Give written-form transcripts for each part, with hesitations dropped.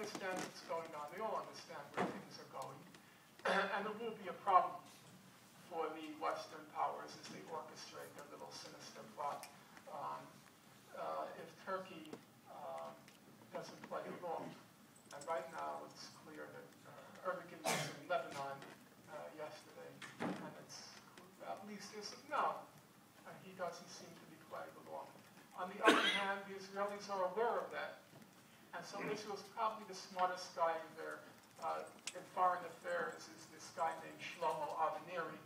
understand what's going on. They all understand where things are going. And it will be a problem for the Western powers as they orchestrate their little sinister plot. If Turkey doesn't play along, and right now it's clear that Erdogan was in Lebanon yesterday, and it's at least there's he doesn't seem to be playing along. On the other hand, the Israelis are aware of that, and so this was probably the smartest guy in foreign affairs is this guy named Shlomo Avineri.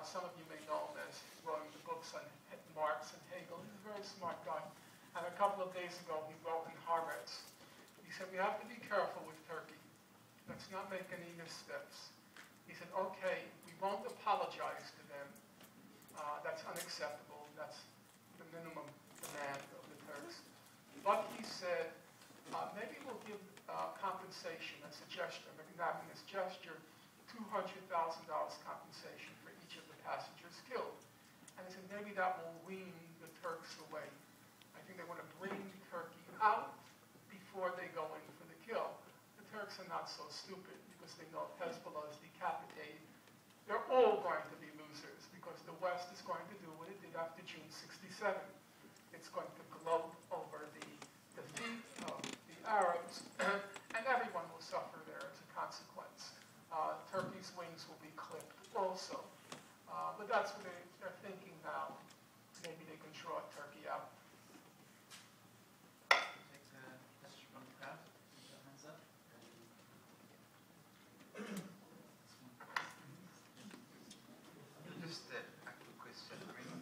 Some of you may know him as writing the books on Marx and Hegel. He's a very smart guy. And a couple of days ago, he wrote in Haaretz. He said, we have to be careful with Turkey. Let's not make any missteps. He said, okay, we won't apologize to them. That's unacceptable. That's the minimum demand of the Turks. But he said, maybe we'll give compensation, a suggestion, a magnanimous gesture, $200,000 compensation for each of the passengers killed. And he said, maybe that will wean the Turks away. I think they want to bring Turkey out before they go in for the kill. The Turks are not so stupid because they know if Hezbollah is decapitated, they're all going to be losers because the West is going to do what it did after June 67. It's going to gloat over the defeat of the Arabs, and everyone will suffer there as a consequence. Turkey's wings will be clipped also. But that's what they're thinking now. Maybe they can draw Turkey out. Take a question from the crowd. Hands up. Just a quick question. I mean,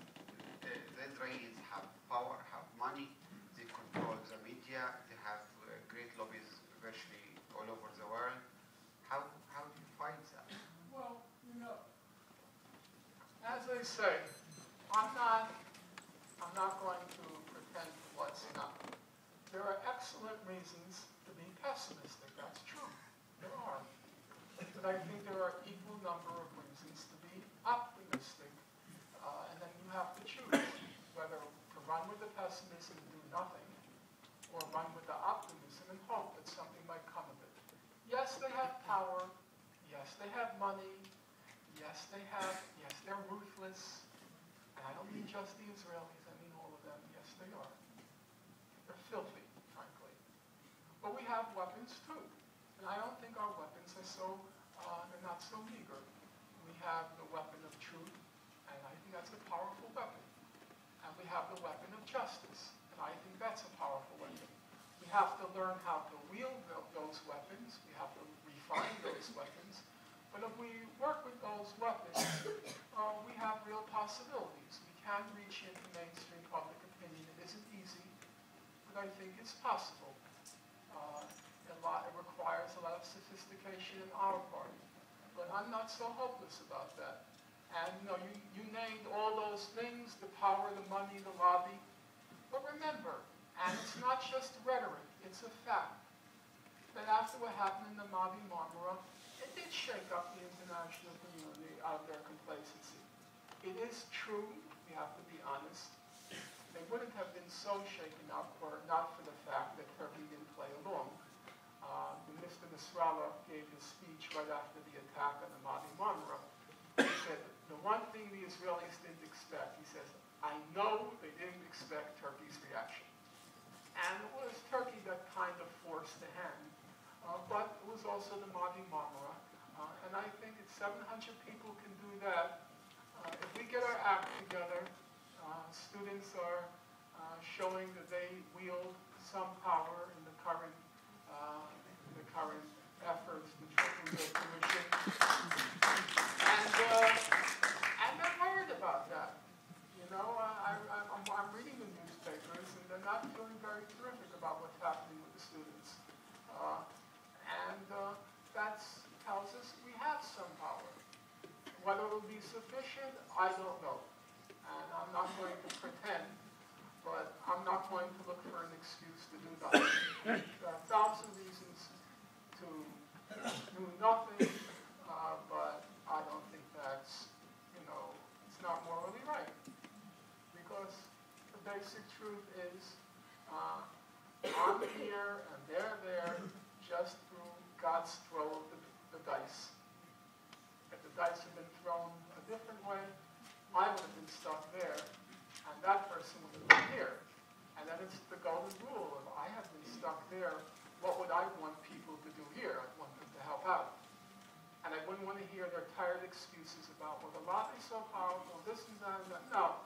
the Israelis have power, have money, they control the media, they have great lobbies virtually all over the world. How do you fight that? Well, as I say, I'm not going to pretend to what's not. There are excellent reasons to be pessimistic. That's true. There are. But I think there are equal number of reasons to be optimistic. And then you have to choose whether to run with the pessimism and do nothing, or run with the optimism and hope that something might come of it. Yes, they have power. Yes, they have money. Yes, they're ruthless. And I don't mean just the Israelis, I mean all of them. Yes, they are. They're filthy, frankly. But we have weapons too. And I don't think our weapons are they're not so meager. We have the weapon of truth, and I think that's a powerful weapon. And we have the weapon of justice, and I think that's a powerful weapon. We have to learn how to wield those weapons. We have to refine those weapons. But if we work with those weapons, we have real possibilities. We can reach into mainstream public opinion. It isn't easy, but I think it's possible. It requires a lot of sophistication on our part. But I'm not so hopeless about that. And you named all those things, the power, the money, the lobby. But remember, and it's not just rhetoric, it's a fact, that after what happened in the Mavi Marmara, it did shake up the international community out of their complacency. It is true, we have to be honest, they wouldn't have been so shaken up were it not for the fact that Turkey didn't play along. When Mr. Nasrallah gave his speech right after the attack on the Mavi Marmara, he said, the one thing the Israelis didn't expect, he says, I know they didn't expect Turkey's reaction. And it was Turkey that kind of forced the hand. But it was also the Mavi Marmara. And I think if 700 people can do that, if we get our act together, students are showing that they wield some power in the current efforts to triple the tuition. And they're worried about that. I'm reading the newspapers, and they're not feeling very terrific about what's happening with the students. That tells us we have some power. Whether it will be sufficient, I don't know. And I'm not going to pretend, but I'm not going to look for an excuse to do nothing. There are 1,000 reasons to do nothing, but I don't think that's, it's not morally right. Because the basic truth is, I'm here and they're there, just golden rule. If I have been stuck there, what would I want people to do here? I'd want them to help out. And I wouldn't want to hear their tired excuses about, well, the lobby's so powerful, this and that and that. No.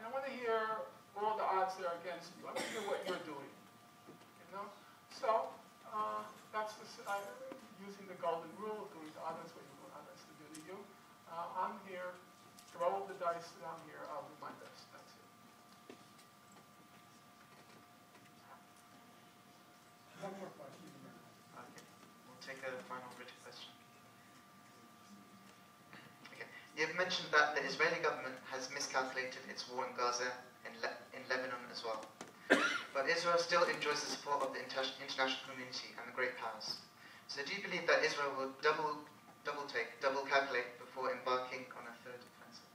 I don't want to hear all the odds that are against you. I want to hear what you're doing. You know? So, that's using the golden rule, doing to others what you want others to do to you. I'm here, throw the dice that I'm here, I'll do my best. That's it. One more question. Okay, we'll take a final written question. Okay. You've mentioned that the Israeli government has miscalculated its war in Gaza and in Lebanon as well. But Israel still enjoys the support of the international community and the great powers. So do you believe that Israel will double calculate before embarking on a third offensive?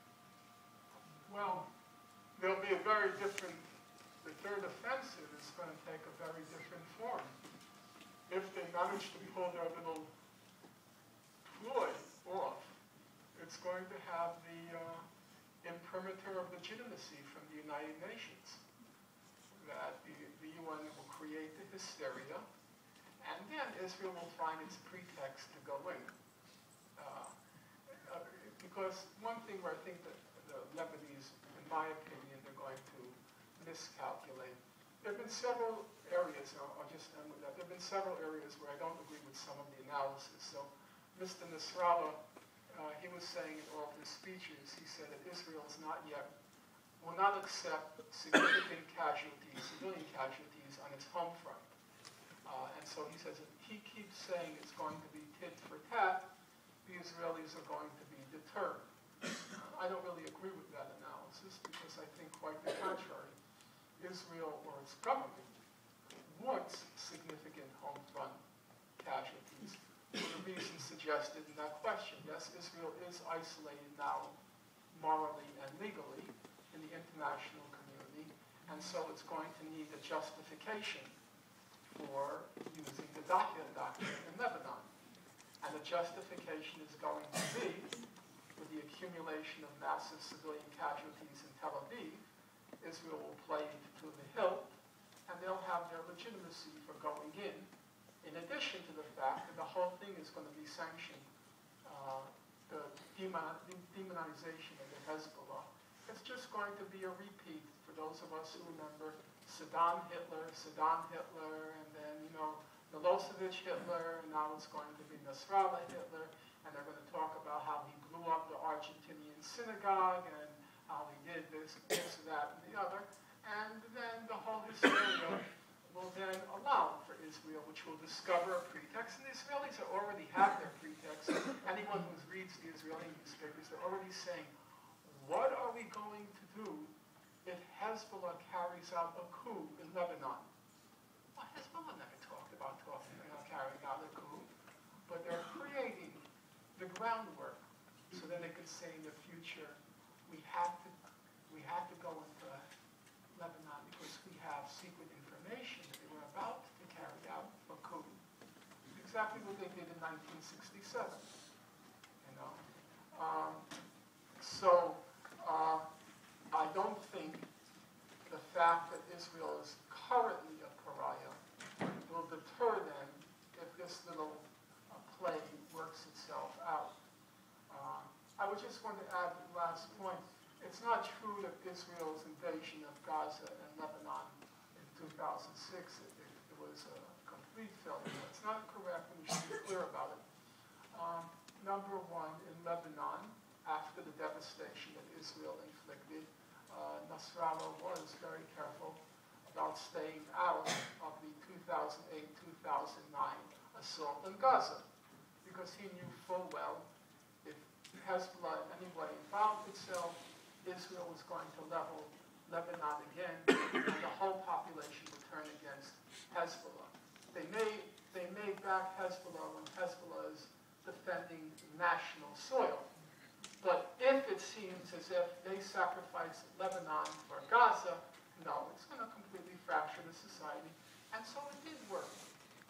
Well, there'll be a very different, the third offensive is going to take a very different form. If they manage to pull their little ploy off, it's going to have the imprimatur of legitimacy from the United Nations. That the UN will create the hysteria, and then Israel will find its pretext to go in. Because one thing where I think that the Lebanese, in my opinion, are going to miscalculate. There have been several areas, I'll just end with that, there have been several areas where I don't agree with some of the analysis. So Mr. Nasrallah, he was saying in all of his speeches, he said that Israel is not yet, will not accept significant casualties, civilian casualties on its home front. And so he says, if he keeps saying it's going to be tit for tat, the Israelis are going to be deterred. I don't really agree with that analysis because I think quite the contrary. Israel or its government wants significant home front casualties for the reasons suggested in that question. Yes, Israel is isolated now morally and legally in the international community, and so it's going to need a justification for using the Dakhil doctrine in Lebanon. And the justification is going to be, with the accumulation of massive civilian casualties in Tel Aviv, Israel will play to the hilt, and they'll have their legitimacy for going in addition to the fact that the whole thing is going to be sanctioned, the demonization of the Hezbollah. It's just going to be a repeat for those of us who remember Saddam Hitler, and then, Milosevic Hitler, and now it's going to be Nasrallah Hitler, and they're going to talk about how he blew up the Argentinian synagogue, and how he did this, that, and the other. And then the whole hysteria will then allow for Israel, which will discover a pretext. And the Israelis already have their pretext. Anyone who reads the Israeli newspapers, they're already saying, what are we going to do if Hezbollah carries out a coup in Lebanon? Well, Hezbollah never talked about carrying out a coup, but they're creating the groundwork so that they could say in the future, we have to go into Lebanon because we have secret information that they were about to carry out a coup. Exactly what they did in 1967. I don't think the fact that Israel is currently a pariah will deter them if this little play works itself out. I would just want to add the last point. It's not true that Israel's invasion of Gaza and Lebanon in 2006, it was a complete failure. It's not correct, and we should be clear about it. Number one, in Lebanon, after the devastation that Israel inflicted, Nasrallah was very careful about staying out of the 2008-2009 assault on Gaza, because he knew full well if Hezbollah in any way found itself, Israel was going to level Lebanon again, and the whole population would turn against Hezbollah. They may back Hezbollah when Hezbollah is defending national soil. But if it seems as if they sacrifice Lebanon for Gaza, no, it's going to completely fracture the society. And so it did work.